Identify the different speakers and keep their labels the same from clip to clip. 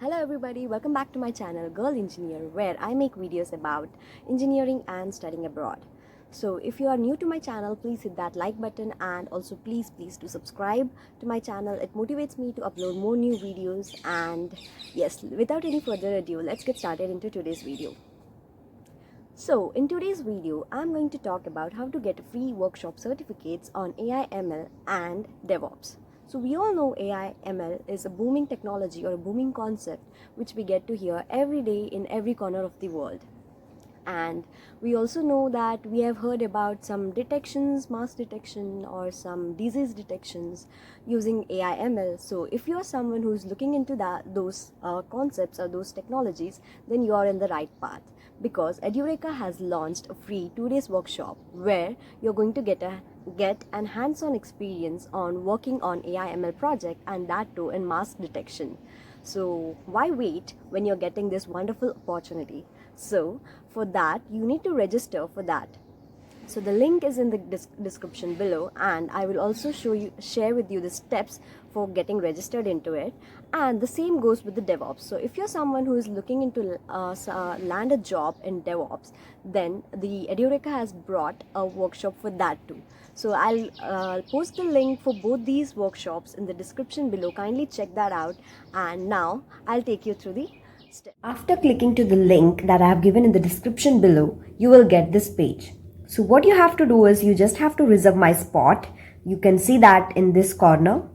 Speaker 1: Hello everybody, welcome back to my channel Girl Engineer, where I make videos about engineering and studying abroad. So if you are new to my channel, please hit that like button and also please do subscribe to my channel. It motivates me to upload more new videos. And yes, without any further ado, let's get started into today's video. So in today's video, I'm going to talk about how to get free workshop certificates on AI ML and DevOps. So we all know AI ML is a booming technology or a booming concept which we get to hear every day in every corner of the world. And we also know that we have heard about some detections, mass detection or some disease detections using AI ML. So if you are someone who's looking into those concepts or those technologies, then you are in the right path, because Edureka has launched a free 2 days workshop where you're going to get an hands-on experience on working on AI ML project, and that too in mass detection. So why wait when you're getting this wonderful opportunity? So for that, you need to register for that. So the link is in the description below, and I will also share with you the steps for getting registered into it. And the same goes with the DevOps. So if you're someone who is looking into land a job in DevOps, then the Edureka has brought a workshop for that too. So I'll post the link for both these workshops in the description below. Kindly check that out. And now I'll take you through the steps. After clicking to the link that I have given in the description below, you will get this page. So what you have to do is you just have to reserve my spot. You can see that in this corner.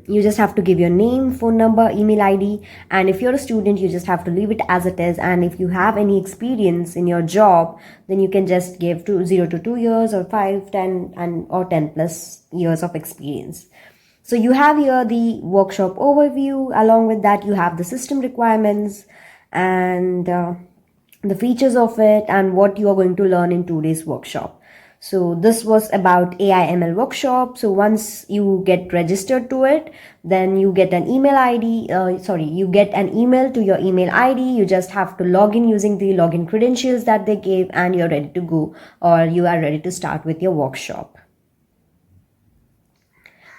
Speaker 1: You just have to give your name, phone number, email ID, and if you're a student, you just have to leave it as it is. And if you have any experience in your job, then you can just give 0 to 2 years or 5, 10 or 10 plus years of experience. So you have here the workshop overview. Along with that, you have the system requirements and the features of it and what you are going to learn in 2 days workshop. So this was about AI ML workshop. So once you get registered to it, then you get an email ID. You get an email to your email ID. You just have to log in using the login credentials that they gave, and you're ready to go, or you are ready to start with your workshop.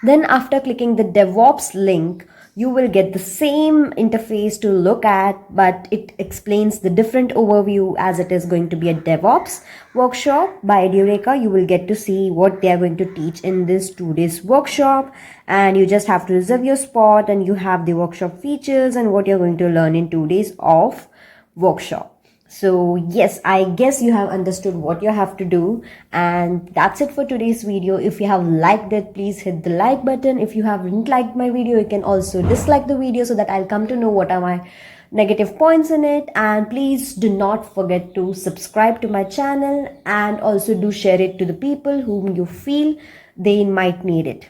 Speaker 1: Then after clicking the DevOps link, you will get the same interface to look at, but it explains the different overview, as it is going to be a DevOps workshop by Edureka. You will get to see what they are going to teach in this 2 days workshop, and you just have to reserve your spot, and you have the workshop features and what you're going to learn in 2 days of workshop. So yes, I guess you have understood what you have to do, and that's it for today's video. If you have liked it, please hit the like button. If you haven't liked my video, you can also dislike the video so that I'll come to know what are my negative points in it. And please do not forget to subscribe to my channel, and also do share it to the people whom you feel they might need it.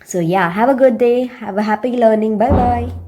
Speaker 1: So yeah, have a good day. Have a happy learning. Bye bye.